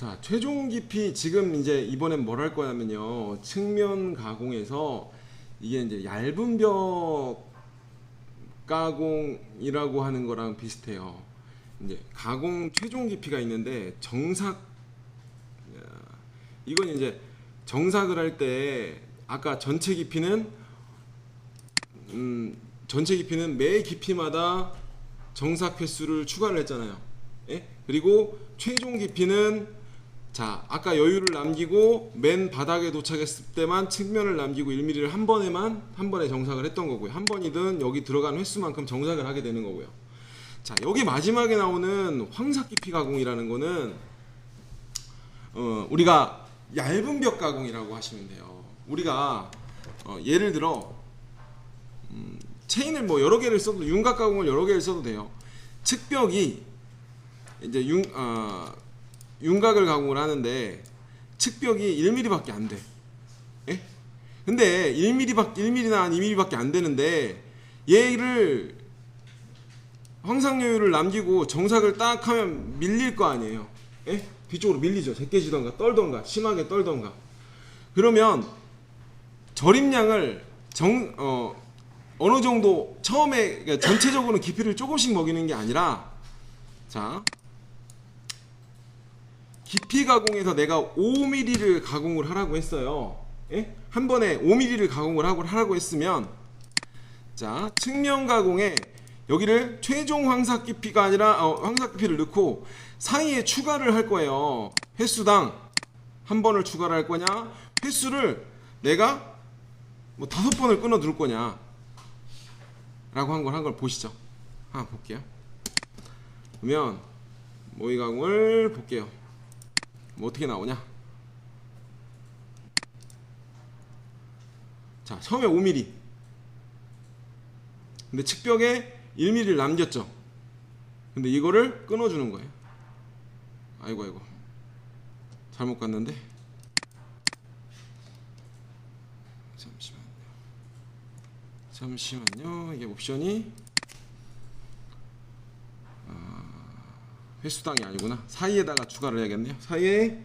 자, 최종 깊이 지금 이제 이번엔 뭘 할 거냐면요. 측면 가공에서 이게 이제 얇은 벽 가공이라고 하는 거랑 비슷해요. 이제 가공 최종 깊이가 있는데 이건 이제 정삭을 할 때 아까 전체 깊이는 매 깊이마다 정삭 횟수를 추가를 했잖아요. 예? 그리고 최종 깊이는 자, 아까 여유를 남기고 맨 바닥에 도착했을 때만 측면을 남기고 1mm를 한 번에 정삭을 했던 거고요. 한 번이든 여기 들어간 횟수만큼 정삭을 하게 되는 거고요. 자, 여기 마지막에 나오는 황삭 깊이 가공이라는 거는 우리가 얇은 벽 가공이라고 하시면 돼요. 우리가 예를 들어 체인을 뭐 여러 개를 써도 윤곽 가공을 여러 개를 써도 돼요. 측벽이 이제 윤곽을 가공을 하는데 측벽이 1mm밖에 안 돼. 예? 근데 1mm나 2mm밖에 안 되는데 얘를 황삭여유를 남기고 정삭을 딱 하면 밀릴 거 아니에요. 예? 뒤쪽으로 밀리죠. 제껴지던가 떨던가 심하게 떨던가. 그러면 절임량을 어느 정도 처음에 그러니까 전체적으로는 깊이를 조금씩 먹이는 게 아니라 자 깊이 가공에서 내가 5mm를 가공을 하라고 했어요. 예? 한 번에 5mm를 가공을 하라고 했으면 자 측면 가공에 여기를 최종 황삭 깊이가 아니라 황삭 깊이를 넣고 사이에 추가를 할 거예요. 횟수당 한 번을 추가를 할 거냐 횟수를 내가 뭐 5번을 끊어 둘 거냐 라고 한 걸 보시죠. 한번 볼게요. 그러면 모의 가공을 볼게요. 뭐 어떻게 나오냐? 자, 처음에 5mm. 근데 측벽에 1mm를 남겼죠. 근데 이거를 끊어주는 거예요. 아이고. 잘못 갔는데. 잠시만요. 이게 옵션이 횟수당이 아니구나. 사이에다가 추가를 해야겠네요. 사이에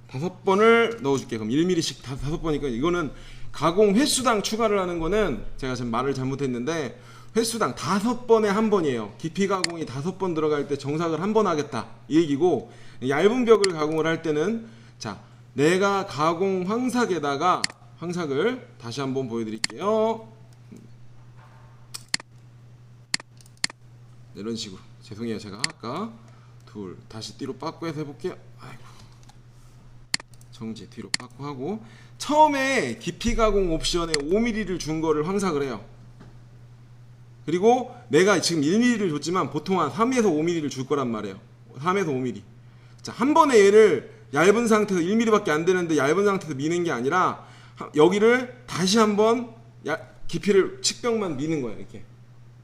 5번을 넣어줄게. 그럼 1mm씩 5번이니까 이거는 가공 횟수당 추가를 하는 거는 제가 지금 말을 잘못했는데 횟수당 5번에 한 번이에요. 깊이 가공이 5번 들어갈 때 정삭을 한 번 하겠다 이 얘기고 얇은 벽을 가공을 할 때는 자 내가 가공 황삭에다가 황삭을 다시 한번 보여드릴게요. 이런 식으로 죄송해요. 제가 아까 다시 뒤로 빠꾸 해서 해볼게요. 아이고 정지 뒤로 빠꾸 하고 처음에 깊이 가공 옵션에 5mm를 준 거를 황삭을 해요. 그리고 내가 지금 1mm를 줬지만 보통 한 3에서 5mm를 줄 거란 말이에요. 3에서 5mm. 자, 한 번에 얘를 얇은 상태에서 1mm밖에 안 되는데 얇은 상태에서 미는 게 아니라 여기를 다시 한번 깊이를 측벽만 미는 거예요. 이렇게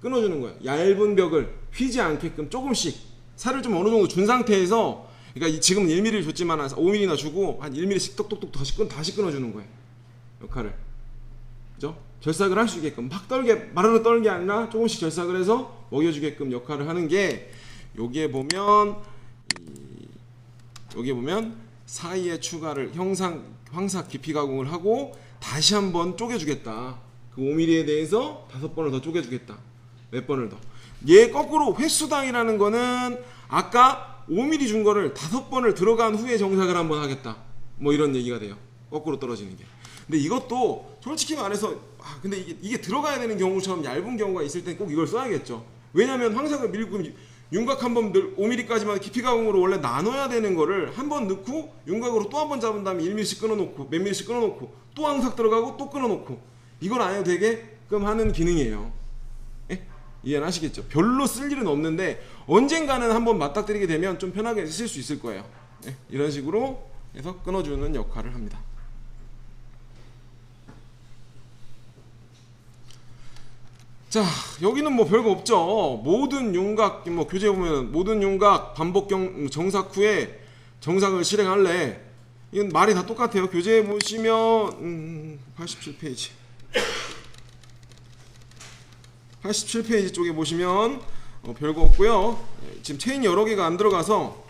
끊어주는 거예요. 얇은 벽을 휘지 않게끔 조금씩 살을 좀 어느 정도 준 상태에서 그러니까 지금 1mm를 줬지만 한 5mm나 주고 한 1mm씩 똑똑똑 다시 끊어주는 거예요. 역할을. 그죠? 절삭을 할 수 있게끔 막 마르르 떨게 아니라 조금씩 절삭을 해서 먹여주게끔 역할을 하는 게 여기에 보면 사이에 추가를 황삭 깊이 가공을 하고 다시 한번 쪼개주겠다. 그 5mm에 대해서 5번을 더 쪼개주겠다. 몇 번을 더. 얘 거꾸로 횟수당이라는 거는 아까 5mm 준 거를 5번을 들어간 후에 정삭을 한번 하겠다. 뭐 이런 얘기가 돼요. 거꾸로 떨어지는 게. 근데 이것도 솔직히 말해서 근데 이게 들어가야 되는 경우처럼 얇은 경우가 있을 땐 꼭 이걸 써야겠죠. 왜냐면 황삭을 밀고 윤곽 한 번 5mm까지만 깊이 가공으로 원래 나눠야 되는 거를 한 번 넣고 윤곽으로 또 한 번 잡은 다음에 1mm씩 끊어놓고 몇 mm씩 끊어놓고 또 황삭 들어가고 또 끊어놓고 이걸 안 해도 되게끔 하는 기능이에요. 예? 이해는 하시겠죠? 별로 쓸 일은 없는데 언젠가는 한번 맞닥뜨리게 되면 좀 편하게 쓸 수 있을 거예요. 예? 이런 식으로 해서 끊어주는 역할을 합니다. 자, 여기는 뭐 별거 없죠. 모든 윤곽, 뭐 교재 보면 모든 윤곽 반복 정삭 후에 정삭을 실행할래. 이건 말이 다 똑같아요. 교재 보시면 87페이지. 87페이지 쪽에 보시면 별거 없고요. 지금 체인이 여러 개가 안 들어가서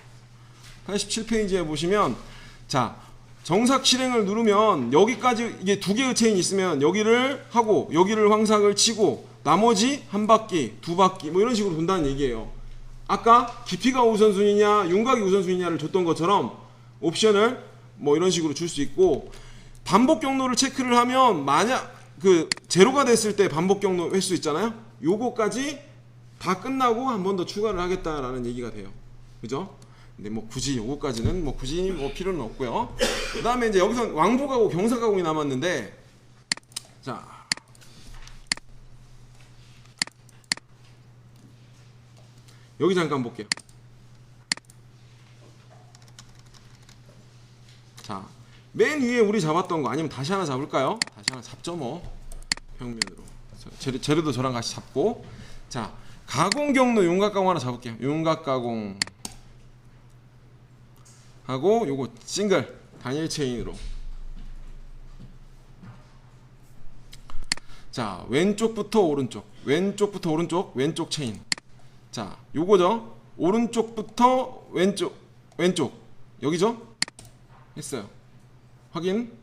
87페이지에 보시면 자 정삭 실행을 누르면 여기까지 이게 두 개의 체인이 있으면 여기를 하고 여기를 황삭을 치고 나머지 한 바퀴, 두 바퀴 뭐 이런 식으로 돈다는 얘기예요. 아까 깊이가 우선순위냐 윤곽이 우선순위냐를 줬던 것처럼 옵션을 뭐 이런 식으로 줄 수 있고 반복 경로를 체크를 하면 만약 그 제로가 됐을 때 반복 경로 횟수 있잖아요. 요거까지 다 끝나고 한 번 더 추가를 하겠다라는 얘기가 돼요. 그죠? 근데 뭐 굳이 요거까지는 뭐 굳이 뭐 필요는 없고요. 그 다음에 이제 여기서 왕복하고 경사가공이 남았는데 자 여기 잠깐 볼게요. 자, 맨 위에 우리 잡았던 거 아니면 다시 하나 잡을까요? 다시 하나 잡죠 뭐 평면으로 재료도 저랑 같이 잡고 자 가공 경로 윤곽가공 하나 잡을게요. 윤곽가공 하고 요거 싱글 단일 체인으로 자 왼쪽부터 오른쪽 왼쪽부터 오른쪽 왼쪽 체인 자 요거죠. 오른쪽부터 왼쪽 왼쪽 여기죠. 했어요. 확인.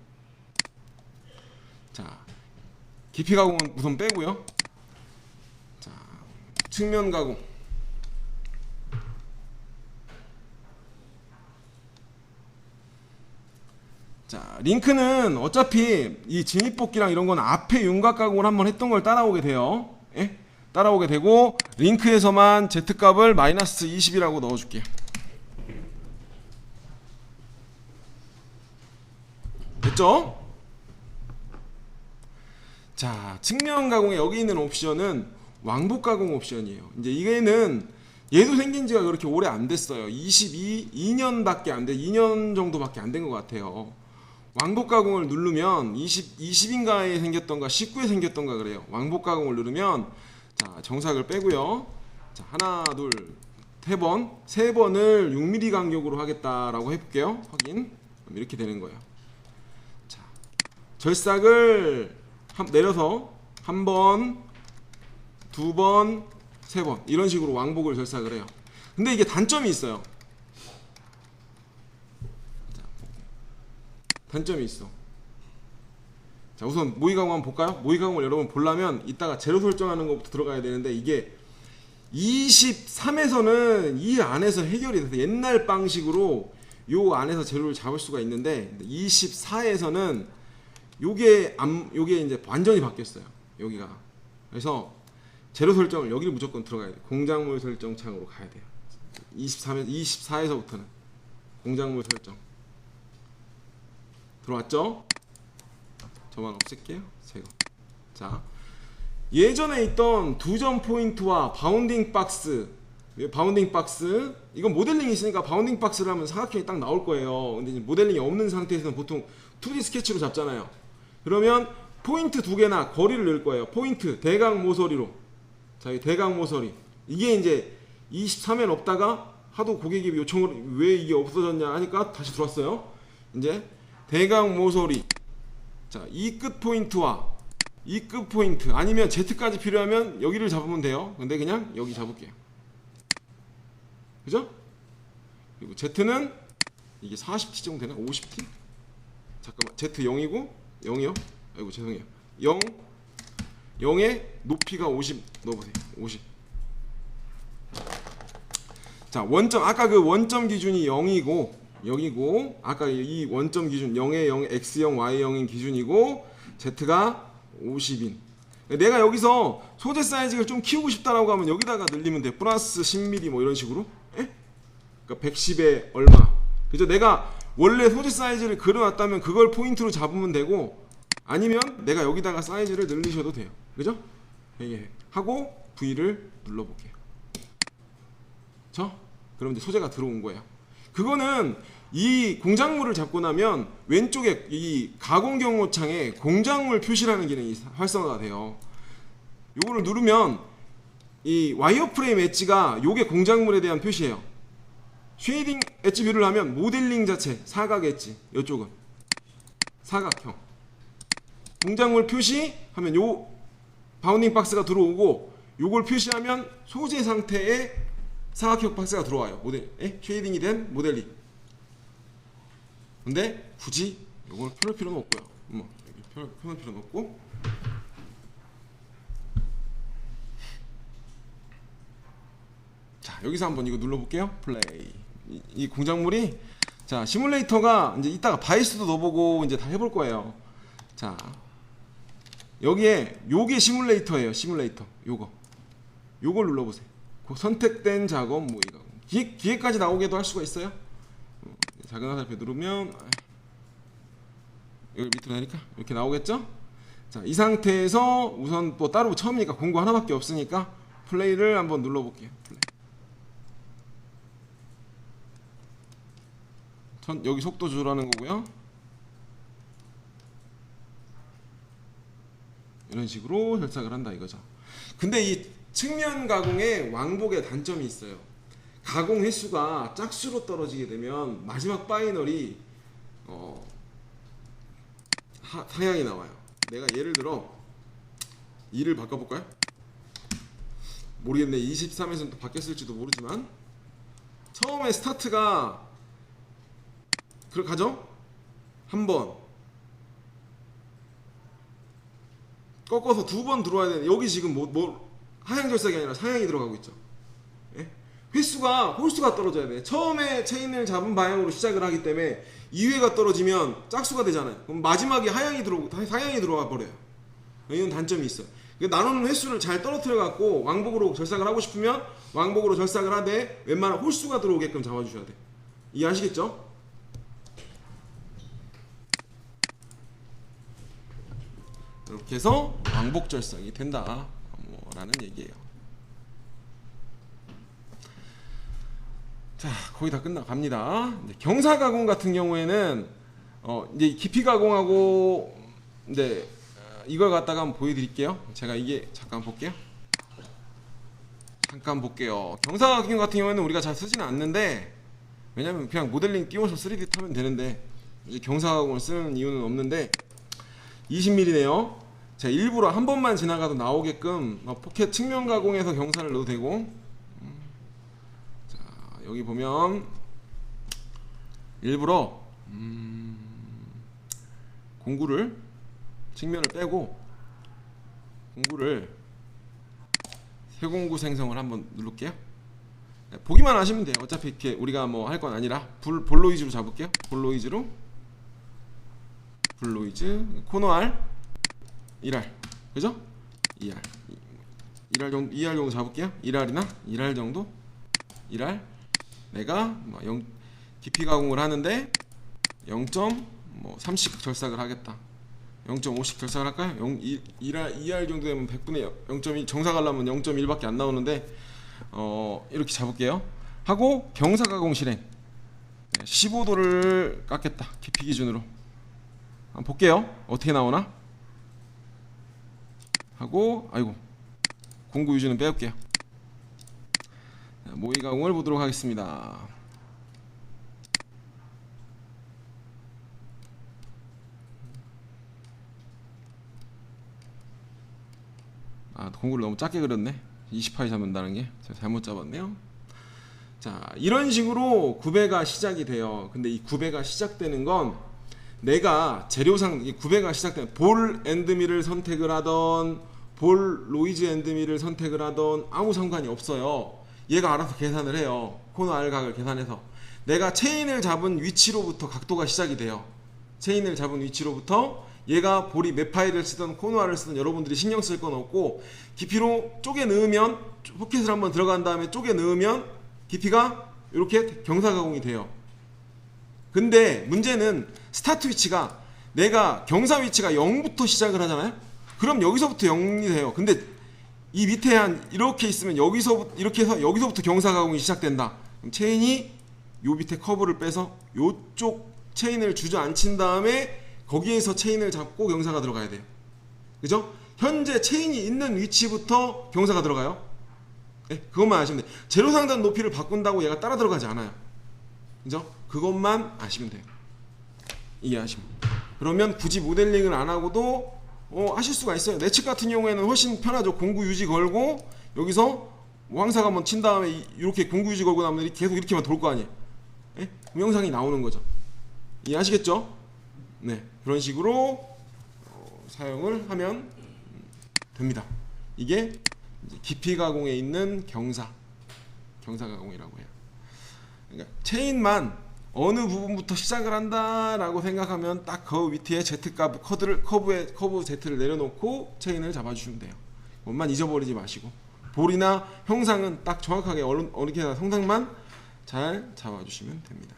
자 깊이 가공은 우선 빼고요. 자 측면 가공 자 링크는 어차피 이 진입복귀랑 이런 건 앞에 윤곽 가공을 한번 했던 걸 따라오게 돼요. 예? 따라오게 되고 링크에서만 Z값을 마이너스 20이라고 넣어줄게요. 됐죠? 자 측면 가공에 여기 있는 옵션은 왕복 가공 옵션이에요. 이제 이게는 얘도 생긴 지가 그렇게 오래 안 됐어요. 2년밖에 안 돼. 2년 정도밖에 안 된 것 같아요. 왕복 가공을 누르면 20인가에 생겼던가 19에 생겼던가 그래요. 왕복 가공을 누르면 자 정삭을 빼고요. 자 하나 둘 세 번을 6mm 간격으로 하겠다라고 해볼게요. 확인. 그럼 이렇게 되는 거예요. 자 절삭을 내려서 한 번, 두 번, 세 번 이런 식으로 왕복을 절삭을 해요. 근데 이게 단점이 있어요. 자, 단점이 있어. 자 우선 모의가공 한번 볼까요? 모의가공을 여러분 보려면 이따가 제로 설정하는 것부터 들어가야 되는데 이게 23에서는 이 안에서 해결이 돼서 옛날 방식으로 요 안에서 제로를 잡을 수가 있는데 24에서는 요게 이제 완전히 바뀌었어요. 여기가. 그래서 제로 설정을 여기를 무조건 들어가야 돼요. 공작물 설정 창으로 가야 돼요. 24에서부터는 공작물 설정 들어왔죠? 저만 없앨게요. 제거. 자 예전에 있던 두점 포인트와 바운딩 박스 이건 모델링이 있으니까 바운딩 박스를 하면 사각형이 딱 나올 거예요. 근데 이제 모델링이 없는 상태에서는 보통 2D 스케치로 잡잖아요. 그러면 포인트 두 개나 거리를 넣을 거예요. 포인트 대각 모서리로. 자, 이 대각 모서리. 이게 이제 23엔 없다가 하도 고객이 요청을 왜 이게 없어졌냐 하니까 다시 들어왔어요. 이제 대각 모서리. 자, 이 끝 포인트와 이 끝 포인트 아니면 Z까지 필요하면 여기를 잡으면 돼요. 근데 그냥 여기 잡을게요. 그죠? 그리고 Z는 이게 40T 정도 되나? 50T? 잠깐만. Z 0이고 0이요? 아이고 죄송해요. 0에 높이가 50 넣어보세요. 50. 자 원점 아까 그 원점 기준이 0이고 여기고 아까 이 원점 기준 0에 0 X0 Y0인 기준이고 Z가 50인. 내가 여기서 소재 사이즈를 좀 키우고 싶다라고 하면 여기다가 늘리면 돼. 플러스 10mm 뭐 이런 식으로. 예? 그러니까 110에 얼마. 그죠? 내가 원래 소재 사이즈를 그려놨다면 그걸 포인트로 잡으면 되고 아니면 내가 여기다가 사이즈를 늘리셔도 돼요. 그죠? 예. 하고 V를 눌러볼게요. 그럼 이제 소재가 들어온 거예요. 그거는 이 공작물을 잡고 나면 왼쪽에 이 가공 경로창에 공작물 표시라는 기능이 활성화가 돼요. 요거를 누르면 이 와이어프레임 엣지가 요게 공작물에 대한 표시예요. 쉐이딩 엣지 뷰를 하면 모델링 자체 사각 엣지 요쪽은 사각형 공작물 표시 하면 요 바운딩 박스가 들어오고 요걸 표시하면 소재 상태의 사각형 박스가 들어와요. 쉐이딩이 된 모델링. 근데 굳이 이걸 펴놓을 필요는 없고요. 여기 펴놓을 필요는 없고. 자, 여기서 한번 이거 눌러볼게요. 플레이. 이 공작물이, 자, 시뮬레이터가 이제 이따가 바이스도 넣어보고 이제 다 해볼 거예요. 자, 여기에 요게 시뮬레이터예요. 시뮬레이터. 요걸 눌러보세요. 그 선택된 작업 모의 가공. 기획까지 나오게도 할 수가 있어요. 작은 화살표 누르면 여기 밑으로 내니까 이렇게 나오겠죠? 자, 이 상태에서 우선 뭐 따로 처음이니까 공구 하나밖에 없으니까 플레이를 한번 눌러볼게요. 플레이. 여기 속도 조절하는 거고요. 이런 식으로 결착을 한다 이거죠. 근데 이 측면 가공에 왕복의 단점이 있어요. 가공 횟수가 짝수로 떨어지게 되면 마지막 파이널이 상향이 나와요. 내가 예를 들어 2를 바꿔볼까요? 모르겠네. 23에서는 또 바뀌었을지도 모르지만 처음에 스타트가 그렇게 가죠? 한번 꺾어서 2번 들어와야 되는데 여기 지금 하향 절삭이 아니라 상향이 들어가고 있죠. 예? 홀수가 떨어져야 돼. 처음에 체인을 잡은 방향으로 시작을 하기 때문에 2회가 떨어지면 짝수가 되잖아요. 그럼 마지막에 상향이 들어와 버려요. 이런 단점이 있어요. 나누는 횟수를 잘 떨어뜨려 갖고 왕복으로 절삭을 하고 싶으면 왕복으로 절삭을 하되 웬만한 홀수가 들어오게끔 잡아주셔야 돼. 이해하시겠죠? 이렇게 해서 왕복 절삭이 된다 라는 얘기예요. 자, 거의 다 끝나갑니다. 경사 가공 같은 경우에는 이제 깊이 가공하고 이제 이걸 갖다가 한번 보여드릴게요. 제가 이게 잠깐 볼게요. 경사 가공 같은 경우에는 우리가 잘 쓰지는 않는데, 왜냐면 그냥 모델링 띄워서 3D 타면 되는데 이제 경사 가공을 쓰는 이유는 없는데 20mm네요. 제가 일부러 한 번만 지나가도 나오게끔 포켓 측면 가공에서 경사를 넣어도 되고, 자, 여기 보면 일부러 공구를 측면을 빼고 공구를 새 공구 생성을 한번 누를게요. 네, 보기만 하시면 돼요. 어차피 이렇게 우리가 뭐 할 건 아니라 볼로이즈로 잡을게요. 볼로이즈 코너 R 1R, 그죠? 2R 정도 잡을게요. 1R 정도. 1R 내가 깊이 가공을 하는데 0.30 절삭을 하겠다. 0.5씩 절삭을 할까요? 2R 정도 되면 100분의 0.2 정사 가려면 0.1밖에 안 나오는데 이렇게 잡을게요. 하고 경사 가공 실행 15도를 깎겠다. 깊이 기준으로 한번 볼게요. 어떻게 나오나? 하고 아이고 공구 유지는 빼올게요. 모의 가공을 보도록 하겠습니다. 공구를 너무 작게 그렸네. 20파이 잡는다는 게 제가 잘못 잡았네요. 자, 이런 식으로 구배가 시작이 돼요. 근데 이 구배가 시작되는 건 내가 재료상 구배가 시작되면 볼 엔드밀을 선택을 하던 볼 로이즈 엔드밀을 선택을 하던 아무 상관이 없어요. 얘가 알아서 계산을 해요. 코너 R 각을 계산해서 내가 체인을 잡은 위치로부터 각도가 시작이 돼요. 체인을 잡은 위치로부터 얘가 볼이 몇 파이를 쓰든 코너 R을 쓰든 여러분들이 신경 쓸 건 없고 깊이로 쪼개 넣으면 포켓을 한번 들어간 다음에 쪼개 넣으면 깊이가 이렇게 경사 가공이 돼요. 근데 문제는 스타트 위치가 내가 경사 위치가 0부터 시작을 하잖아요. 그럼 여기서부터 0이 돼요. 근데 이 밑에 한 이렇게 있으면 여기서 이렇게 해서 여기서부터 경사 가공이 시작된다. 그럼 체인이 요 밑에 커브를 빼서 요쪽 체인을 주저앉힌 다음에 거기에서 체인을 잡고 경사가 들어가야 돼요. 그죠? 현재 체인이 있는 위치부터 경사가 들어가요. 네? 그것만 아시면 돼요. 제로 상단 높이를 바꾼다고 얘가 따라 들어가지 않아요. 그죠? 그것만 아시면 돼요. 이해하시면. 그러면 굳이 모델링을 안 하고도 하실 수가 있어요. 내측 같은 경우에는 훨씬 편하죠. 공구 유지 걸고 여기서 왕사가 한번 친 다음에 이렇게 공구 유지 걸고 나면 계속 이렇게만 돌 거 아니에요. 예? 동영상이 나오는 거죠. 이해하시겠죠? 네, 그런 식으로 사용을 하면 됩니다. 이게 이제 깊이 가공에 있는 경사 가공이라고 해요. 그러니까 체인만 어느 부분부터 시작을 한다라고 생각하면 딱 그 밑에 Z값 커브 Z를 내려놓고 체인을 잡아주시면 돼요. 그것만 잊어버리지 마시고 볼이나 형상은 딱 정확하게 어느 게 형상만 잘 잡아주시면 됩니다.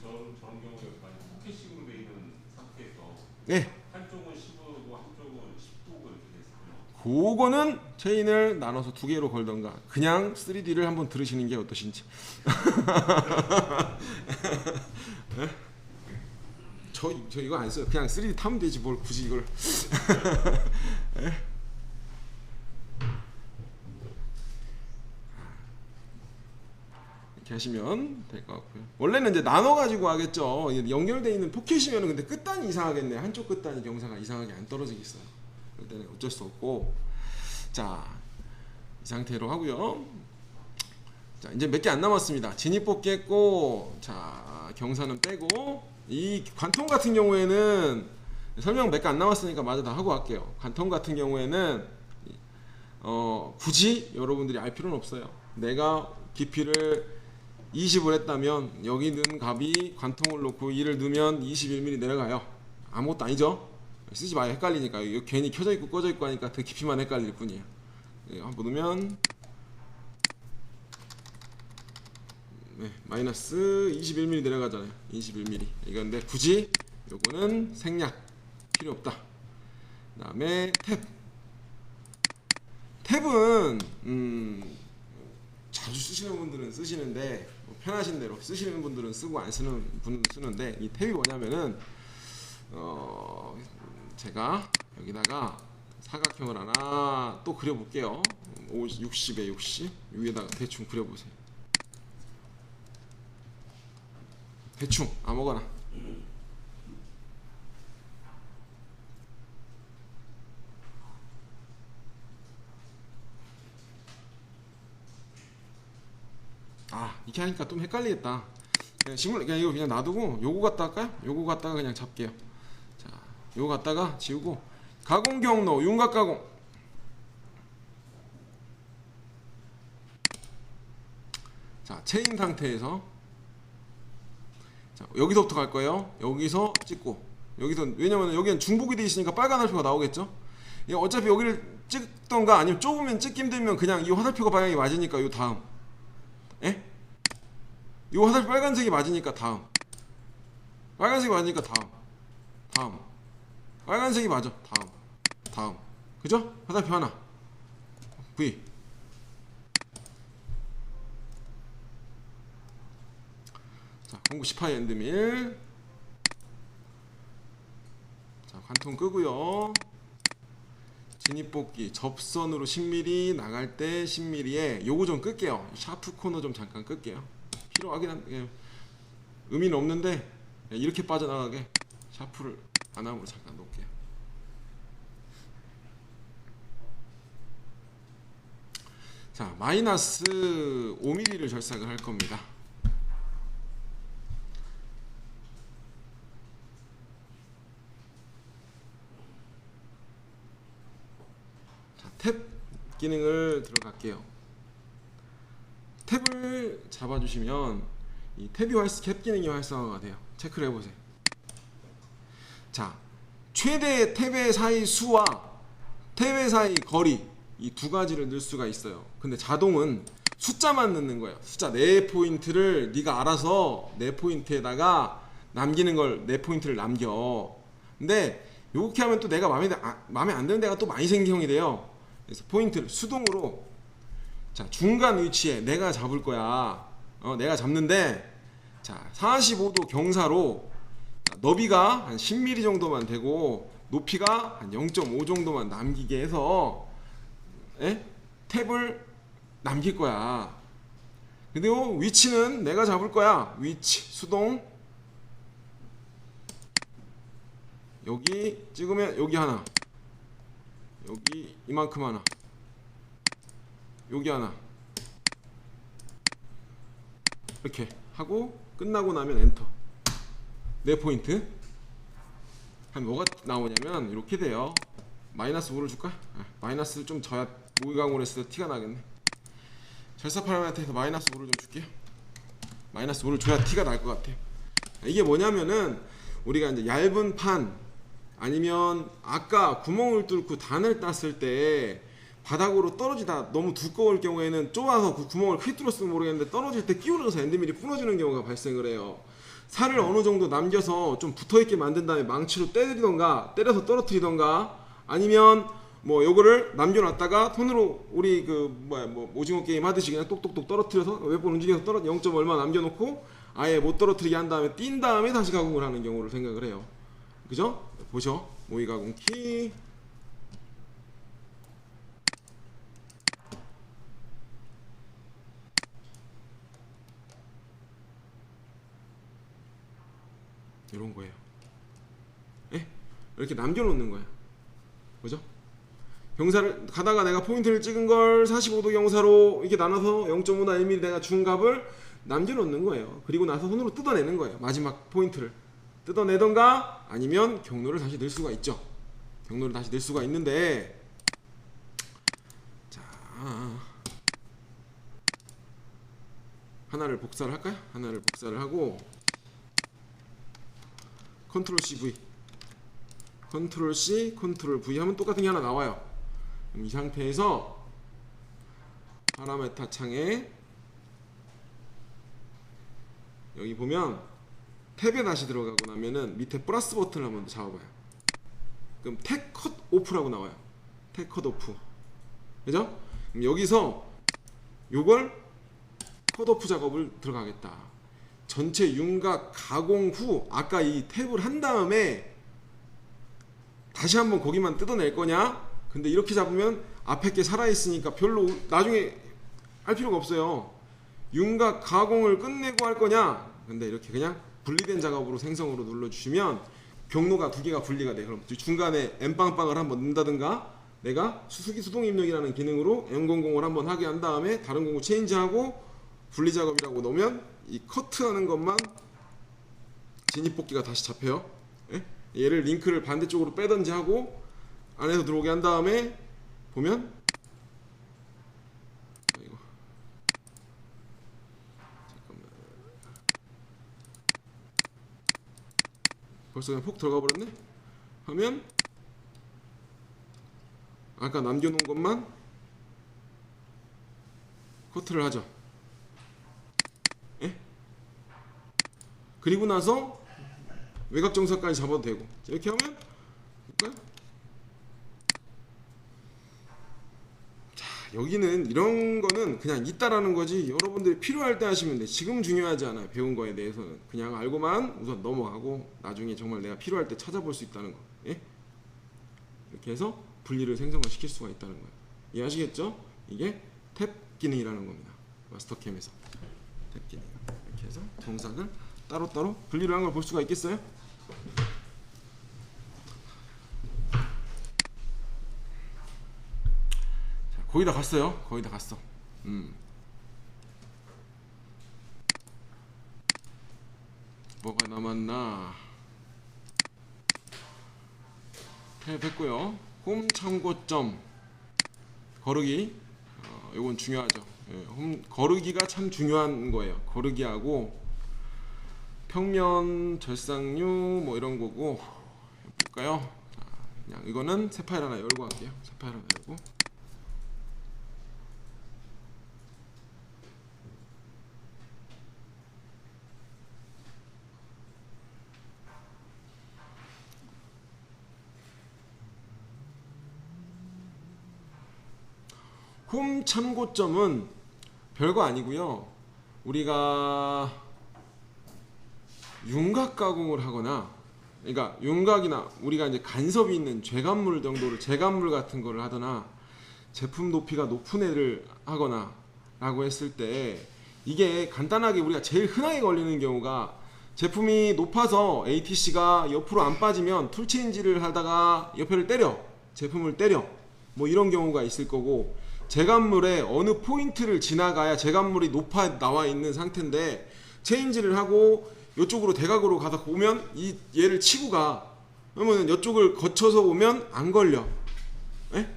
저런 경우에 만약 포켓식으로 되어 있는 상태에서 네. 한쪽은 15고 한쪽은 10도고 이렇게 됐어요. 그거는 체인을 나눠서 두 개로 걸던가 그냥 3D를 한번 들으시는 게 어떠신지. 네? 저 이거 안 써요. 그냥 3D 타면 되지 뭘 굳이 이걸. 네? 이렇게 하시면 될 것 같고요. 원래는 이제 나눠 가지고 하겠죠. 연결되어 있는 포켓이면은 근데 끝단이 이상하겠네. 한쪽 끝단이 경사가 이상하게 안 떨어지겠어요. 그럴 때는 어쩔 수 없고, 자, 이 상태로 하고요. 자, 이제 몇 개 안 남았습니다. 진입 뽑기 했고, 자, 경사는 빼고, 이 관통 같은 경우에는 설명 몇 개 안 남았으니까 마저 다 하고 갈게요. 관통 같은 경우에는 굳이 여러분들이 알 필요는 없어요. 내가 깊이를 20을 했다면 여기 넣은 값이 관통을 놓고 2를 넣으면 21mm 내려가요. 아무것도 아니죠. 쓰지 마요. 헷갈리니까. 이거 괜히 켜져 있고 꺼져 있고 하니까 더 깊이만 헷갈릴 뿐이에요. 한번 넣으면 네, 마이너스 21mm 내려가잖아요. 21mm. 이건데 굳이 요거는 생략 필요 없다. 그 다음에 탭은 자주 쓰시는 분들은 쓰시는데 편하신 대로 쓰시는 분들은 쓰고 안 쓰는 분은 쓰는데 이 탭이 뭐냐면은 제가 여기다가 사각형을 하나 또 그려볼게요. 60에 60 위에다가 대충 그려보세요. 대충 아무거나. 이렇게 하니까 좀 헷갈리겠다. 그냥 이거 그냥 놔두고 요거 갖다 할까요? 요거 갖다가 그냥 잡게요. 자, 요거 갖다가 지우고 가공 경로 윤곽 가공. 자, 체인 상태에서 자, 여기서부터 갈 거예요. 여기서 찍고 여기서 왜냐면 여기는 중복이 돼 있으니까 빨간 화살표가 나오겠죠? 어차피 여기를 찍던가 아니면 좁으면 찍기 힘들면 그냥 이 화살표가 방향이 맞으니까 요 다음. 예? 이 화살표 빨간색이 맞으니까 다음. 빨간색이 맞으니까 다음. 빨간색이 맞아. 다음. 그죠? 화살표 하나. V. 자, 0.10파이 엔드밀. 자, 관통 끄고요. 진입뽑기 접선으로 10mm 나갈 때 10mm에 요거 좀 끌게요. 샤프 코너 좀 잠깐 끌게요. 필요하긴 한데 의미는 없는데 이렇게 빠져나가게 샤프를 반함으로 잠깐 놓을게요. 자, 마이너스 5mm를 절삭을 할 겁니다. 탭 기능을 들어갈게요. 탭을 잡아주시면 이 탭 기능이 활성화가 돼요. 체크를 해보세요. 자, 최대 탭의 사이 수와 탭의 사이 거리 이 두 가지를 넣을 수가 있어요. 근데 자동은 숫자만 넣는 거예요. 숫자 4포인트를 네가 알아서 4포인트에다가 남기는 걸 4포인트를 남겨. 근데 이렇게 하면 또 내가 마음에 안 드는 데가 또 많이 생성이 돼요. 그래서 포인트를 수동으로 자, 중간 위치에 내가 잡을 거야. 내가 잡는데 자, 45도 경사로 너비가 한 10mm 정도만 되고 높이가 한 0.5 정도만 남기게 해서 탭을 남길 거야. 근데 위치는 내가 잡을 거야. 위치 수동 여기 찍으면 여기 하나, 여기 이만큼 하나, 여기 하나, 이렇게 하고 끝나고 나면 엔터. 4포인트 하면 뭐가 나오냐면 이렇게 돼요. 마이너스 5를 줄까? 마이너스를 좀 져야 모의가공을 했을 때 티가 나겠네. 절사파람한테서 마이너스 5를 좀 줄게요. 마이너스 5를 줘야 티가 날 것 같아요. 이게 뭐냐면은 우리가 이제 얇은 판 아니면 아까 구멍을 뚫고 단을 땄을 때 바닥으로 떨어지다 너무 두꺼울 경우에는 좁아서 그 구멍을 휘뚫었으면 모르겠는데 떨어질 때 끼우러서 엔드밀이 부러지는 경우가 발생을 해요. 살을 어느 정도 남겨서 좀 붙어있게 만든 다음에 망치로 때려서 떨어뜨리던가 아니면 뭐 요거를 남겨놨다가 손으로 우리 뭐 오징어 게임 하듯이 그냥 똑똑똑 떨어뜨려서 몇 번 움직여서 0. 얼마 남겨놓고 아예 못 떨어뜨리게 한 다음에 띈 다음에 다시 가공을 하는 경우를 생각을 해요. 그죠? 보셔. 모의 가공 키. 이런 거예요. 예? 이렇게 남겨놓는 거야. 그죠? 경사를 가다가 내가 포인트를 찍은 걸 45도 경사로 이렇게 나눠서 0.5나 1mm 내가 준 값을 남겨놓는 거예요. 그리고 나서 손으로 뜯어내는 거예요. 마지막 포인트를 뜯어내던가 아니면 경로를 다시 넣을 수가 있죠. 경로를 다시 넣을 수가 있는데, 자 하나를 복사를 할까요? 하나를 복사를 하고 컨트롤 C V, 컨트롤 C, 컨트롤 V 하면 똑같은 게 하나 나와요. 그럼 이 상태에서 파라메타 창에 여기 보면 탭에 다시 들어가고 나면은 밑에 플러스 버튼을 한번 잡아봐요. 그럼 탭 컷 오프라고 나와요. 탭 컷 오프. 그죠? 그럼 여기서 요걸 컷 오프 작업을 들어가겠다. 전체 윤곽 가공 후 아까 이 탭을 한 다음에 다시 한번 거기만 뜯어낼 거냐? 근데 이렇게 잡으면 앞에 게 살아있으니까 별로 나중에 할 필요가 없어요. 윤곽 가공을 끝내고 할 거냐? 근데 이렇게 그냥 분리된 작업으로 생성으로 눌러주시면 경로가 두 개가 분리가 돼. 그럼 중간에 M빵빵을 한번 넣는다든가 내가 수수기 수동 입력이라는 기능으로 M00을 한번 하게 한 다음에 다른 공구 체인지하고 분리 작업이라고 넣으면 이 커트하는 것만 진입복귀가 다시 잡혀요. 예? 얘를 링크를 반대쪽으로 빼든지 하고 안에서 들어오게 한 다음에 보면 이거 잠깐만 벌써 그냥 폭 들어가 버렸네. 하면 아까 남겨놓은 것만 커트를 하죠. 예? 그리고 나서 외곽 정사까지 잡아도 되고 이렇게 하면 볼까요? 자, 여기는 이런 거는 그냥 있다라는 거지 여러분들이 필요할 때 하시면 돼. 지금 중요하지 않아요. 배운 거에 대해서는 그냥 알고만 우선 넘어가고 나중에 정말 내가 필요할 때 찾아볼 수 있다는 거. 예? 이렇게 해서 분리를 생성을 시킬 수가 있다는 거예요. 이해하시겠죠? 이게 탭 기능이라는 겁니다. 마스터캠에서 탭 기능. 이렇게 해서 정사를 따로따로 분리를 한 걸 볼 수가 있겠어요? 자, 거의 다 갔어요. 거의 다 갔어. 뭐가 남았나? 탭 했고요. 홈 참고점 거르기. 이건 중요하죠. 예, 거르기가 참 중요한 거예요. 거르기하고 평면 절상류 뭐 이런 거고 볼까요? 자, 그냥 이거는 새 파일 하나 열고 할게요. 새 파일 하나 열고 홈 참고점은 별거 아니고요. 우리가 윤곽 가공을 하거나 그러니까 윤곽이나 우리가 이제 간섭이 있는 죄간물 정도를 재간물 같은 거를 하거나 제품 높이가 높은 애를 하거나 라고 했을 때 이게 간단하게 우리가 제일 흔하게 걸리는 경우가 제품이 높아서 ATC가 옆으로 안 빠지면 툴 체인지를 하다가 옆에를 때려 제품을 때려 뭐 이런 경우가 있을 거고 재간물에 어느 포인트를 지나가야 재간물이 높아 나와 있는 상태인데 체인지를 하고 이쪽으로 대각으로 가서 오면 이 얘를 치고 가. 그러면 이쪽을 거쳐서 오면 안 걸려. 예?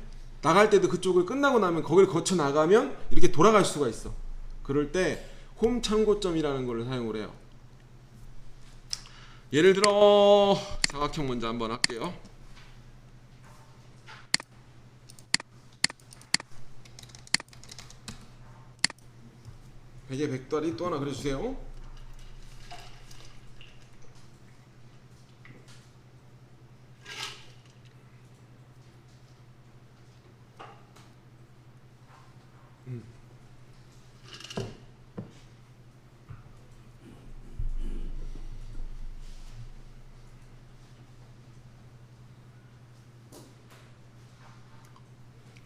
나갈 때도 그쪽을 끝나고 나면 거기를 거쳐 나가면 이렇게 돌아갈 수가 있어. 그럴 때 홈 참고점이라는 걸 사용을 해요. 예를 들어 사각형 먼저 한번 할게요. 베개 백다리 또 하나 그려주세요.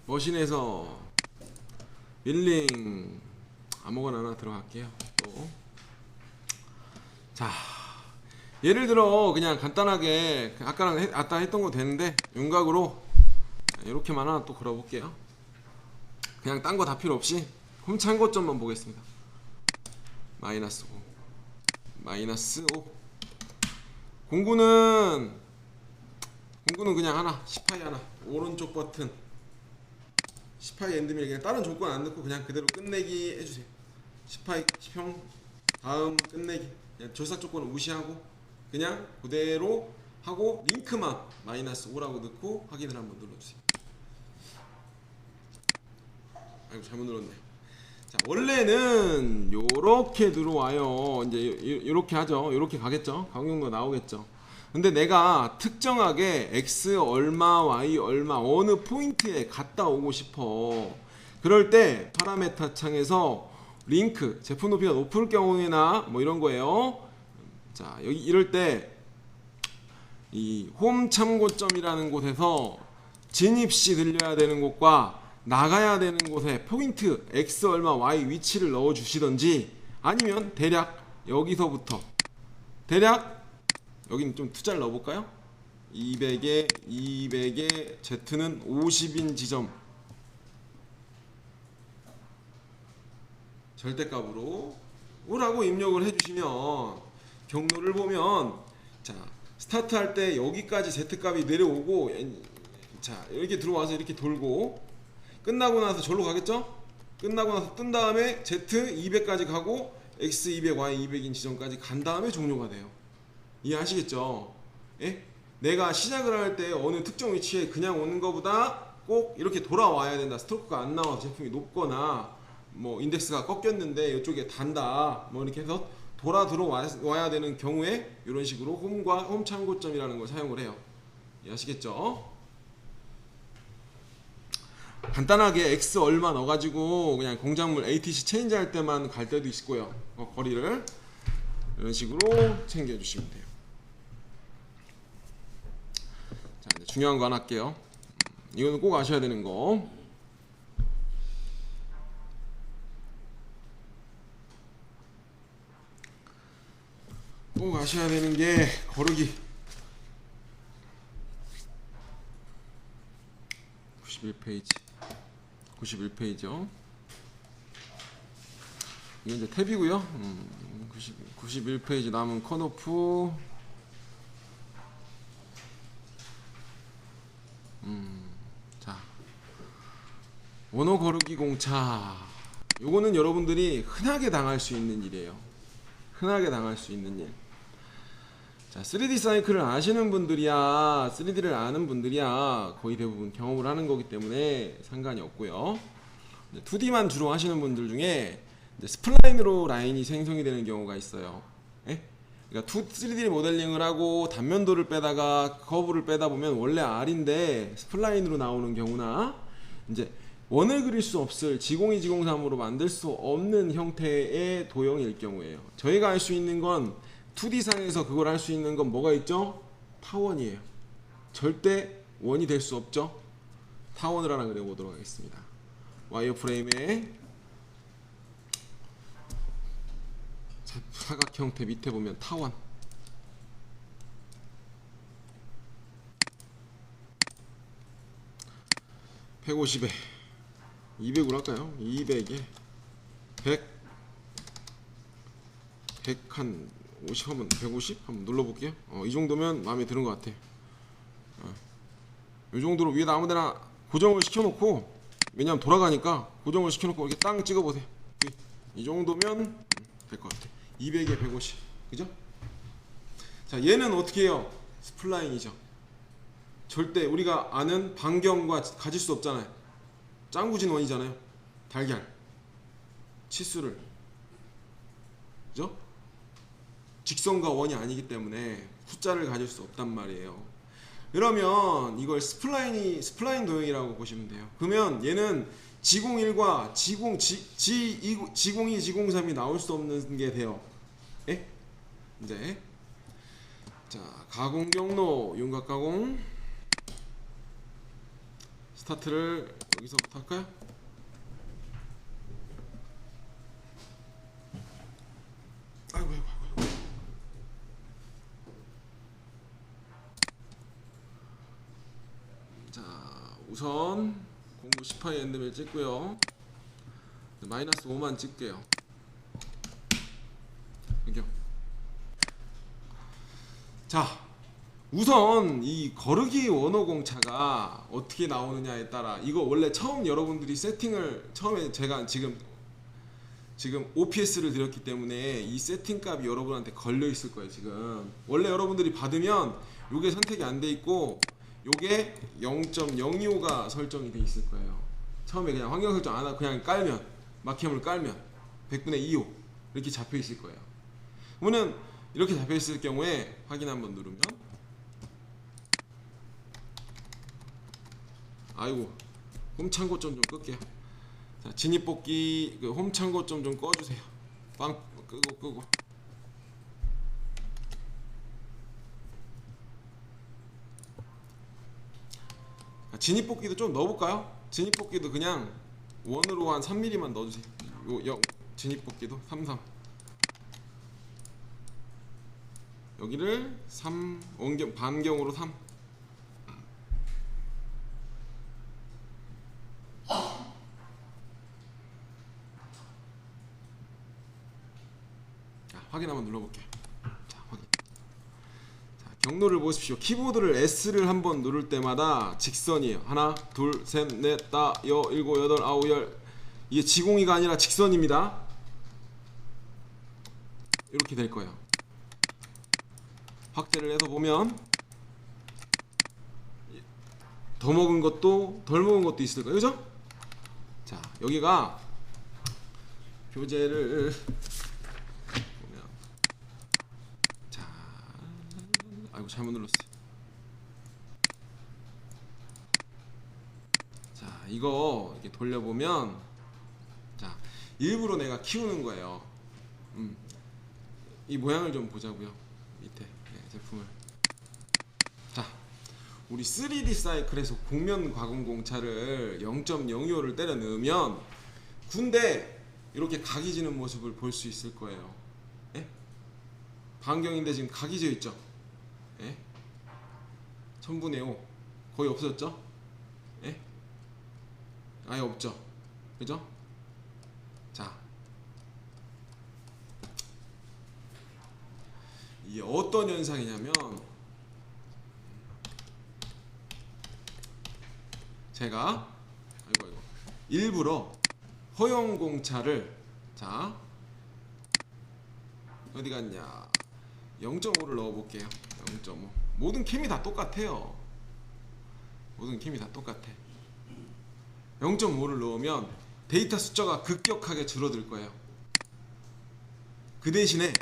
머신에서 밀링 아무거나 하나 들어갈게요. 또. 자, 예를 들어 그냥 간단하게 아까랑 아까 했던 거 되는데 윤곽으로 이렇게만 하나 또 그려볼게요. 그냥 딴 거 다 필요 없이 홈 참고점만 보겠습니다. 마이너스 5 마이너스 5 공구는 그냥 하나 10파이 하나 오른쪽 버튼 10파이 엔드밀 그냥 다른 조건 안 넣고 그냥 그대로 끝내기 해주세요. 10파이 10형 다음 끝내기 그냥 절삭 조건은 무시하고 그냥 그대로 하고 링크만 마이너스 5라고 넣고 확인을 한번 눌러주세요. 아이고 잘못 눌렀네. 자, 원래는 요렇게 들어와요. 이제 요렇게 하죠. 요렇게 가겠죠. 강용도 나오겠죠. 근데 내가 특정하게 x 얼마 y 얼마 어느 포인트에 갔다 오고 싶어. 그럴 때 파라메타 창에서 링크 제품 높이가 높을 경우에나 뭐 이런 거예요. 자, 여기 이럴 때 이 홈 참고점이라는 곳에서 진입 시 들려야 되는 곳과 나가야 되는 곳에 포인트 x 얼마 y 위치를 넣어 주시던지 아니면 대략 여기서부터 대략 여기는 좀 투자를 넣어볼까요? 200에 200에 Z는 50인 지점 절대값으로 오라고 입력을 해주시면 경로를 보면 자 스타트 할 때 여기까지 Z값이 내려오고 자 이렇게 들어와서 이렇게 돌고 끝나고 나서 절로 가겠죠? 끝나고 나서 뜬 다음에 Z 200까지 가고 X 200, Y 200인 지점까지 간 다음에 종료가 돼요. 이해하시겠죠? 예? 내가 시작을 할 때 어느 특정 위치에 그냥 오는 것보다 꼭 이렇게 돌아와야 된다. 스트로크가 안 나와서 제품이 높거나 뭐 인덱스가 꺾였는데 이쪽에 단다. 뭐 이렇게 해서 돌아 들어와야 되는 경우에 이런 식으로 홈과 홈 참고점이라는 걸 사용을 해요. 이해하시겠죠? 간단하게 X 얼마 넣어가지고 그냥 공작물 ATC 체인지 할 때만 갈 때도 있고요. 거리를 이런 식으로 챙겨주시면 돼요. 자, 이제 중요한 거 하나 할게요. 이거는 꼭 아셔야 되는 거. 꼭 아셔야 되는 게 거르기 91페이지요. 이게 이제 탭이고요. 91페이지 남은 컷오프. 자, 원호 거르기 공차. 요거는 여러분들이 흔하게 당할 수 있는 일이에요. 흔하게 당할 수 있는 일. 자, 3D 사이클을 아시는 분들이야, 3D를 아는 분들이야 거의 대부분 경험을 하는 거기 때문에 상관이 없고요. 2D만 주로 하시는 분들 중에 이제 스플라인으로 라인이 생성이 되는 경우가 있어요. 예? 그러니까 3D 모델링을 하고 단면도를 빼다가 커브를 빼다 보면 원래 R인데 스플라인으로 나오는 경우나 이제 원을 그릴 수 없을 지공이 지공삼으로 만들 수 없는 형태의 도형일 경우에요. 저희가 할 수 있는 건 2D상에서 그걸 할 수 있는 건 뭐가 있죠? 타원이에요. 절대 원이 될 수 없죠. 타원을 하나 그려보도록 하겠습니다. 와이어프레임에 사각 형태 밑에 보면 타원 150에 200으로 할까요? 200에 100 한 50 하면 150 한번 눌러볼게요. 이 정도면 마음에 드는 것 같아. 이 정도로 위에다 아무데나 고정을 시켜놓고, 왜냐면 돌아가니까 고정을 시켜놓고 이렇게 땅 찍어보세요. 이 정도면 될 것 같아. 200에 150, 그죠? 자, 얘는 어떻게 해요? 스플라인이죠. 절대 우리가 아는 반경과 가질 수 없잖아요. 짱구진 원이잖아요. 달걀, 치수를, 그죠? 직선과 원이 아니기 때문에 숫자를 가질 수 없단 말이에요. 그러면 이걸 스플라인 도형이라고 보시면 돼요. 그러면 얘는 G01과 G02, G03이 나올 수 없는 게 돼요. 예? 이제 자, 가공 경로, 윤곽 가공 스타트를 여기서부터 할까요? 아이고. 자, 우선 0918 엔드밀 찍고요. 마이너스 5만 찍게요. 여기요. 자, 우선 이 거르기 원호공차가 어떻게 나오느냐에 따라, 이거 원래 처음 여러분들이 세팅을 처음에 제가 지금 OPS를 드렸기 때문에 이 세팅 값이 여러분한테 걸려 있을 거예요. 지금 원래 여러분들이 받으면 요게 선택이 안 돼 있고 요게 0.025가 설정이 돼 있을 거예요. 처음에 그냥 환경 설정 안 하고 그냥 깔면, 마켓을 깔면 100분의 2호 이렇게 잡혀 있을 거예요. 그러면 이렇게 잡혀 있을 경우에 확인 한번 누르면, 아이고 홈 창고 좀 끌게요. 자, 진입복귀 그 홈 창고 좀 꺼주세요. 빵 끄고. 진입복귀도 좀 넣어볼까요? 진입복귀도 그냥 원으로 한 3mm만 넣어주세요. 진입복귀도 33. 여기를 3 반경으로 3. 자, 확인 한번 눌러볼게요. 자, 확인. 자, 경로를 보십시오. 키보드를 S를 한번 누를 때마다 직선이에요. 하나, 둘, 셋, 넷, 다, 여, 일곱, 여덟, 아홉, 열. 이게 지공이가 아니라 직선입니다. 이렇게 될 거예요. 확대를 해서 보면 더 먹은 것도 덜 먹은 것도 있을 거예요. 그죠? 자, 여기가 교재를 보면, 자, 아이고 잘못 눌렀어요. 자, 이거 이렇게 돌려보면, 자, 일부러 내가 키우는 거예요. 이 모양을 좀 보자고요. 밑에 제품을. 자, 우리 3D 사이클에서 곡면 가공 공차를 0.025를 때려 넣으면 군데 이렇게 각이 지는 모습을 볼 수 있을 거예요. 예? 반경인데 지금 각이 져 있죠. 예? 1000분의 5 거의 없어졌죠. 예? 아예 없죠. 그죠? 자, 이게 어떤 현상이냐면, 제가 아이고 일부러 허용 공차를, 자 어디 갔냐, 0.5를 넣어 볼게요. 0.5. 모든 캠이 다 똑같아요. 모든 캠이 다 똑같아. 0.5를 넣으면 데이터 숫자가 급격하게 줄어들 거예요. 그 대신에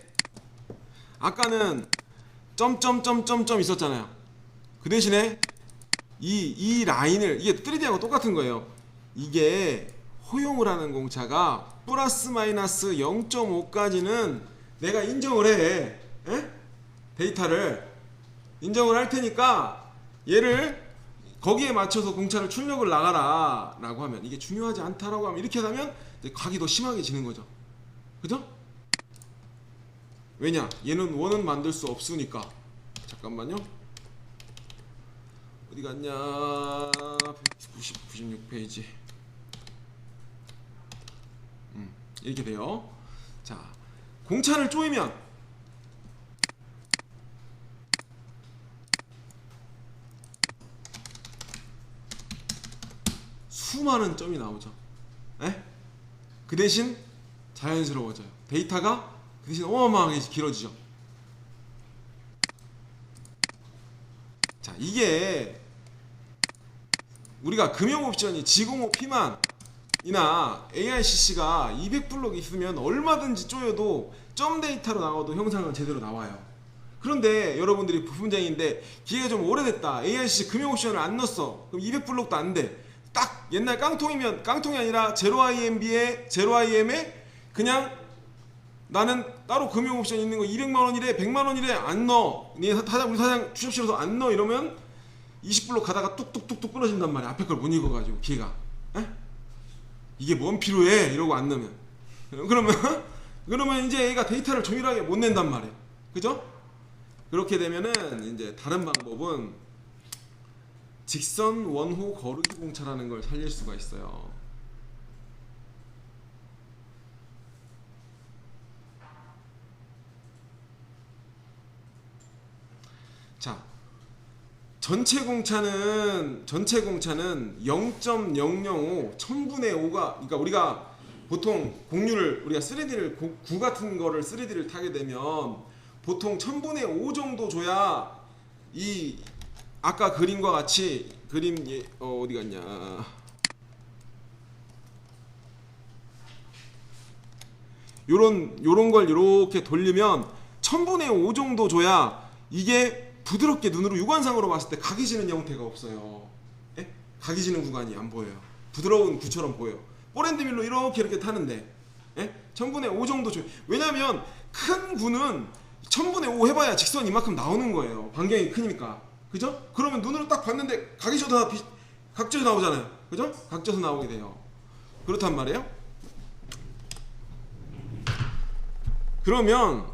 아까는 점점점점점 있었잖아요. 그 대신에 이 라인을, 이게 3D하고 똑같은 거예요. 이게 허용을 하는 공차가 플러스 마이너스 0.5까지는 내가 인정을 해. 에? 데이터를 인정을 할 테니까 얘를 거기에 맞춰서 공차를 출력을 나가라 라고 하면, 이게 중요하지 않다라고 하면, 이렇게 하면 이제 각이 더 심하게 지는 거죠. 그죠? 왜냐? 얘는 원은 만들 수 없으니까. 잠깐만요. 어디 갔냐? 96페이지. 이렇게 돼요. 자, 공차를 조이면 수많은 점이 나오죠. 에? 그 대신 자연스러워져요. 데이터가 그 대신 어마어마하게 길어지죠. 자, 이게 우리가 금융옵션이 G05 P만이나 AICC가 200블록 있으면 얼마든지 쪼여도 점 데이터로 나와도 형상은 제대로 나와요. 그런데 여러분들이 부품장인데 기계가 좀 오래됐다. AICC 금융옵션을 안 넣었어. 그럼 200블록도 안 돼. 딱 옛날 깡통이면 깡통이 아니라 0IM에 그냥 나는 따로 금융옵션 있는 거 200만원이래 100만원이래 안 넣어. 우리 사장 취업실에서 안 넣어 이러면 20블록 가다가 뚝뚝뚝뚝 끊어진단 말이야. 앞에 걸 못 읽어가지고 기계가. 에? 이게 뭔 필요해? 이러고 안 넣으면. 그러면 이제 얘가 데이터를 정밀하게 못 낸단 말이에요. 그죠? 그렇게 되면은 이제 다른 방법은 직선 원호 거르기 공차라는 걸 살릴 수가 있어요. 자, 전체 공차는 0.005 1000분의 5가, 그러니까 우리가 보통 공률을 우리가 3D를 구 같은 거를 3D를 타게 되면 보통 1000분의 5 정도 줘야 이 아까 그림과 같이 그림 어디 갔냐? 요런 걸 이렇게 돌리면 1000분의 5 정도 줘야 이게 부드럽게 눈으로 육안상으로 봤을 때 각이 지는 형태가 없어요. 예? 각이 지는 구간이 안 보여요. 부드러운 구처럼 보여요. 포랜드밀로 이렇게 타는데, 예? 1000분의 5 정도 줘요. 왜냐면 큰 구는 1000분의 5 해봐야 직선 이만큼 나오는 거예요. 반경이 크니까. 그죠? 그러면 눈으로 딱 봤는데 각이 져서 각져서 나오잖아요. 그죠? 각져서 나오게 돼요. 그렇단 말이에요. 그러면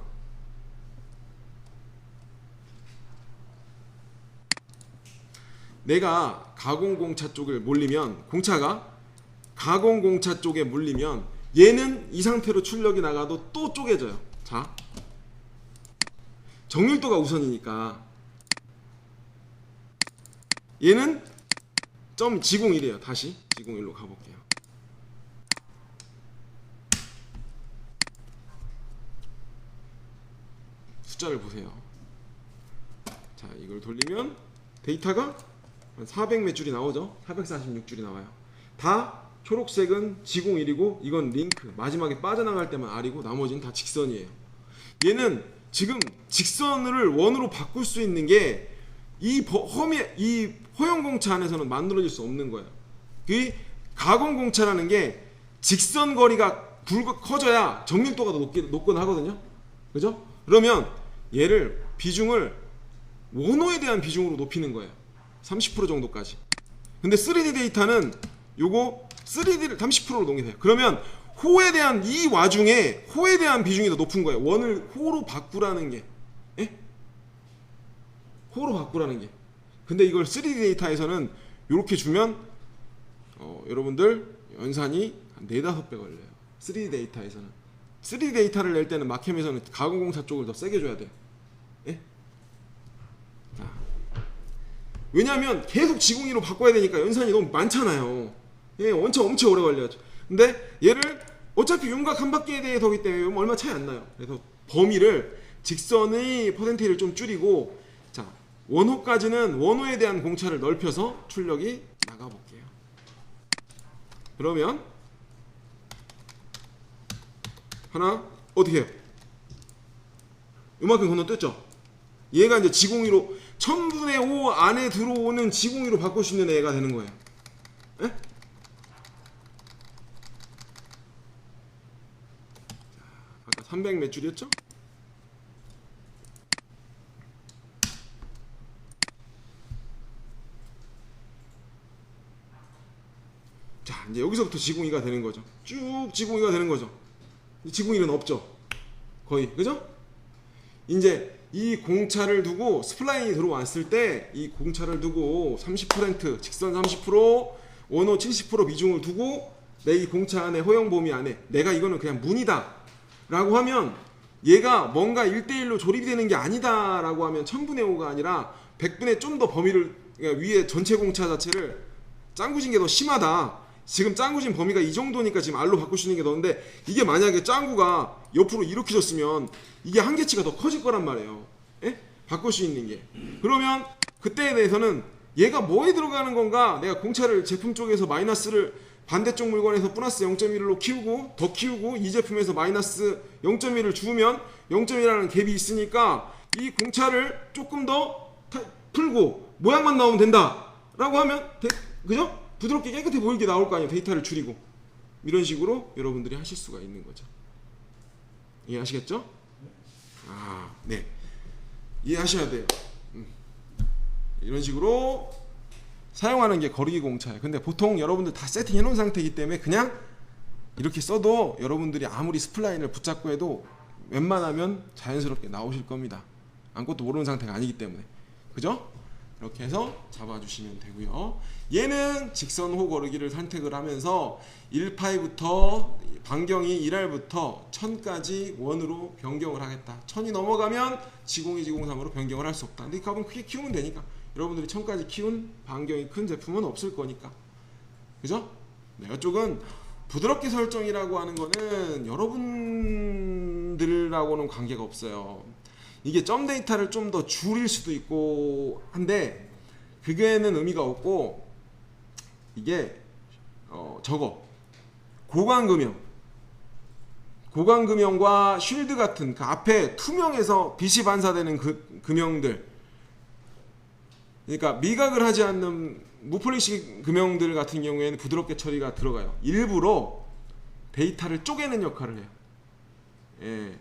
내가 가공공차 쪽을 몰리면, 공차가 가공공차 쪽에 몰리면 얘는 이 상태로 출력이 나가도 또 쪼개져요. 자, 정밀도가 우선이니까 얘는 점 G01이에요. 다시 G01로 가볼게요. 숫자를 보세요. 자, 이걸 돌리면 데이터가 400 몇 줄이 나오죠. 446줄이 나와요. 다 초록색은 G01이고 이건 링크, 마지막에 빠져나갈 때만 R이고 나머지는 다 직선이에요. 얘는 지금 직선을 원으로 바꿀 수 있는 게 이 허용공차 안에서는 만들어질 수 없는 거예요. 그 가공공차라는 게 직선 거리가 커져야 정밀도가 더 높건 하거든요. 그죠? 그러면 얘를 비중을 원호에 대한 비중으로 높이는 거예요. 30% 정도까지. 근데 3D 데이터는 요거 3D를 30%로 녹여요. 그러면 호에 대한 이 와중에 호에 대한 비중이 더 높은 거예요. 원을 호로 바꾸라는 게. 예? 호로 바꾸라는 게. 근데 이걸 3D 데이터에서는 이렇게 주면 여러분들 연산이 한 4-5배 걸려요. 3D 데이터에서는. 3D 데이터를 낼 때는 마캠에서는 가공공차 쪽을 더 세게 줘야 돼요. 예? 자. 왜냐하면 계속 G02로 바꿔야 되니까 연산이 너무 많잖아요. 예, 엄청 오래 걸려요. 근데 얘를 어차피 윤곽 한 바퀴에 대해서기 때문에 얼마 차이 안 나요. 그래서 범위를 직선의 퍼센테이지를 좀 줄이고, 자, 원호까지는 원호에 대한 공차를 넓혀서 출력이 나가볼게요. 그러면 하나 어떻게 해요? 이만큼 건너뛰었죠? 얘가 이제 G02로 1000분의 5 안에 들어오는 G02로 바꿀 수 있는 애가 되는 거예요. 에? 아까 300 몇 줄이었죠? 자, 이제 여기서부터 G02가 되는 거죠. 쭉 G02가 되는 거죠. G01은 없죠. 거의. 그죠? 이제 이 공차를 두고 스플라인이 들어왔을 때 이 공차를 두고 30% 직선 30% 원호 70% 비중을 두고 내 이 공차 안에 허용 범위 안에 내가 이거는 그냥 문이다 라고 하면, 얘가 뭔가 1대1로 조립이 되는 게 아니다 라고 하면 1000분의 5가 아니라 100분의 좀 더 범위를, 그러니까 위에 전체 공차 자체를 짱구진 게 더 심하다, 지금 짱구진 범위가 이 정도니까 지금 R로 바꿀 수 있는 게 넣는데, 이게 만약에 짱구가 옆으로 이렇게 줬으면 이게 한계치가 더 커질 거란 말이에요. 예? 바꿀 수 있는 게. 그러면 그때에 대해서는 얘가 뭐에 들어가는 건가, 내가 공차를 제품 쪽에서 마이너스를 반대쪽 물건에서 플러스 0.1로 키우고 더 키우고 이 제품에서 마이너스 0.1을 주면 0.1이라는 갭이 있으니까 이 공차를 조금 더 풀고 모양만 나오면 된다 라고 하면 그죠? 부드럽게 깨끗해 보이게 나올 거 아니에요. 데이터를 줄이고 이런 식으로 여러분들이 하실 수가 있는 거죠. 이해하시겠죠? 아, 네, 이해하셔야 돼요. 이런 식으로 사용하는 게 거리기 공차예요. 근데 보통 여러분들 다 세팅해 놓은 상태이기 때문에 그냥 이렇게 써도 여러분들이 아무리 스플라인을 붙잡고 해도 웬만하면 자연스럽게 나오실 겁니다. 아무것도 모르는 상태가 아니기 때문에. 그죠? 이렇게 해서 잡아주시면 되고요. 얘는 직선호 거르기를 선택을 하면서 1파이부터 반경이 1R부터 1000까지 원으로 변경을 하겠다. 1000이 넘어가면 지공이 지공삼으로 변경을 할 수 없다. 근데 이 값은 크게 키우면 되니까. 여러분들이 1000까지 키운 반경이 큰 제품은 없을 거니까. 그죠? 네, 이쪽은 부드럽게 설정이라고 하는 거는 여러분들하고는 관계가 없어요. 이게 점 데이터를 좀 더 줄일 수도 있고 한데 그게는 의미가 없고, 이게 저거 고광금형과 쉴드 같은 그 앞에 투명해서 빛이 반사되는 그 금형들, 그러니까 미각을 하지 않는 무폴리시 금형들 같은 경우에는 부드럽게 처리가 들어가요. 일부러 데이터를 쪼개는 역할을 해요. 예.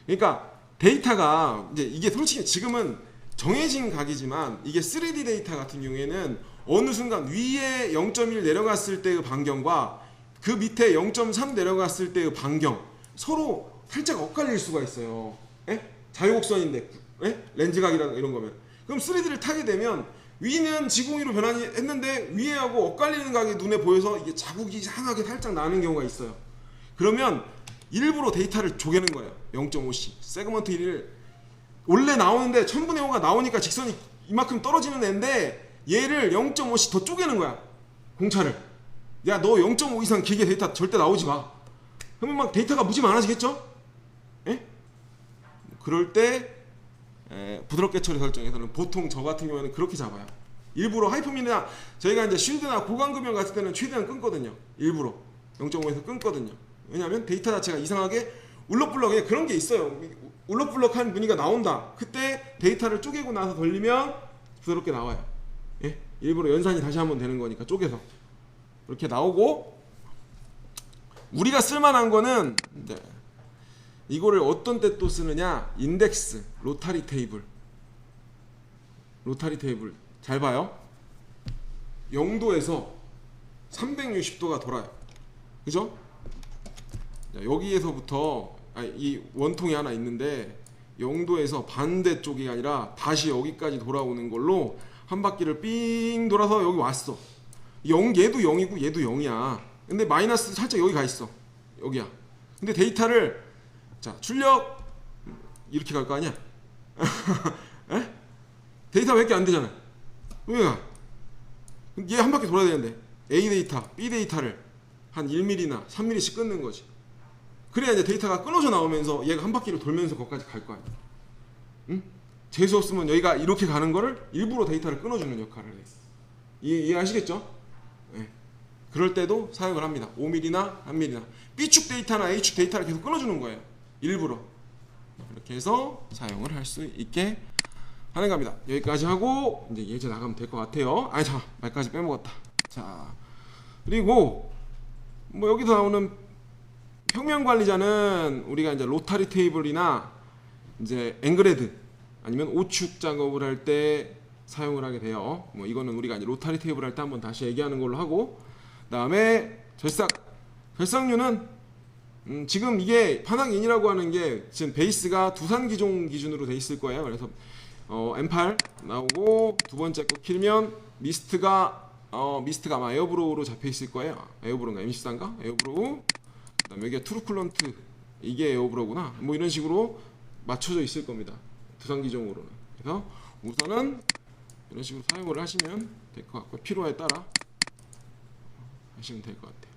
그러니까 데이터가 이제 이게 솔직히 지금은 정해진 각이지만 이게 3D 데이터 같은 경우에는 어느 순간 위에 0.1 내려갔을 때의 반경과 그 밑에 0.3 내려갔을 때의 반경 서로 살짝 엇갈릴 수가 있어요. 예? 자유곡선인데 예? 렌즈각이라는 이런 거면. 그럼 3D를 타게 되면 위는 지공이로 변환이 했는데 위에하고 엇갈리는 각이 눈에 보여서 이게 자국이 이상하게 살짝 나는 경우가 있어요. 그러면 일부러 데이터를 쪼개는 거예요. 0.5씩 세그먼트 1을 원래 나오는데 1000분의 5가 나오니까 직선이 이만큼 떨어지는 애인데 얘를 0.5씩 더 쪼개는 거야. 공차를. 야, 너 0.5 이상 길게 데이터 절대 나오지 마. 그러면 막 데이터가 무지 많아지겠죠? 예? 그럴 때 부드럽게 처리 설정에서는 보통 저 같은 경우에는 그렇게 잡아요. 일부러 하이퍼민이나 저희가 이제 쉴드나 고광금형 같은 때는 최대한 끊거든요. 일부러 0.5에서 끊거든요. 왜냐하면 데이터 자체가 이상하게 울럭불럭 그런 게 있어요. 울럭불럭한 무늬가 나온다. 그때 데이터를 쪼개고 나서 돌리면 부드럽게 나와요. 예? 일부러 연산이 다시 한번 되는 거니까 쪼개서 이렇게 나오고, 우리가 쓸만한 거는 이제 이거를 어떤 때 또 쓰느냐, 인덱스, 로타리 테이블 잘 봐요. 0도에서 360도가 돌아요. 그죠? 자, 여기에서부터 이 원통이 하나 있는데 0도에서 반대쪽이 아니라 다시 여기까지 돌아오는 걸로 한 바퀴를 삥 돌아서 여기 왔어. 얘도 0이고 얘도 0이야. 근데 마이너스 살짝 여기 가 있어. 여기야. 근데 데이터를 자, 출력 이렇게 갈 거 아니야? 에? 데이터가 몇 개 안 되잖아. 왜 가? 얘 한 바퀴 돌아야 되는데 A 데이터, B 데이터를 한 1mm나 3mm씩 끊는 거지. 그래야 이제 데이터가 끊어져 나오면서 얘가 한 바퀴를 돌면서 거기까지 갈 거 아니야. 응? 재수 없으면 여기가 이렇게 가는 거를 일부러 데이터를 끊어주는 역할을 해. 이해하시겠죠? 네. 그럴 때도 사용을 합니다. 5mm나 1mm나 B축 데이터나 A축 데이터를 계속 끊어주는 거예요. 일부러. 이렇게 해서 사용을 할 수 있게 하는 겁니다. 여기까지 하고 이제 예제 나가면 될 것 같아요. 아니 자, 말까지 빼먹었다. 자, 그리고 뭐 여기서 나오는 평면 관리자는 우리가 이제 로타리 테이블이나 이제 앵그레드 아니면 오축 작업을 할 때 사용을 하게 돼요. 뭐 이거는 우리가 이제 로타리 테이블 할 때 한번 다시 얘기하는 걸로 하고, 그다음에 절삭류는 지금 이게 파낙인이라고 하는 게 지금 베이스가 두산 기종 기준으로 돼 있을 거예요. 그래서 M8 나오고 두 번째 거 키면 미스트가 아마 에어브로우로 잡혀 있을 거예요. 에어브로우인가 M14인가? 에어브로우. 그다음에 여기가 트루쿨런트, 이게 에어브로우구나. 뭐 이런 식으로 맞춰져 있을 겁니다. 두산 기종으로는. 그래서 우선은 이런 식으로 사용을 하시면 될 것 같고, 필요에 따라 하시면 될 것 같아요.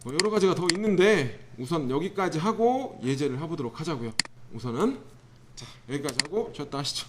뭐 여러 가지가 더 있는데 우선 여기까지 하고 예제를 해보도록 하자고요. 우선은 자 여기까지 하고 쉬었다 하시죠.